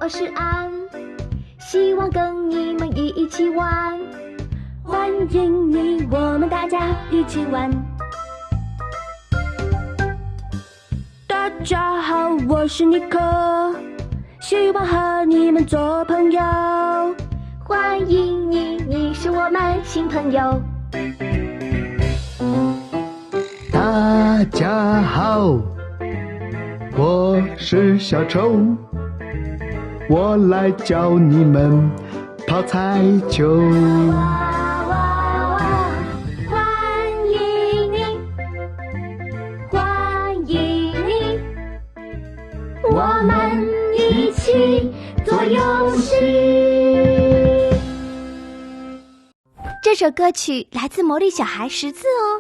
我是安，希望跟你们一起玩，欢迎你，我们大家一起玩。大家好，我是尼克，希望和你们做朋友，欢迎你，你是我们新朋友。大家好，我是小虫，我来教你们跑彩球。欢迎你，欢迎你，我们一起做游戏。这首歌曲来自魔力小孩10字哦。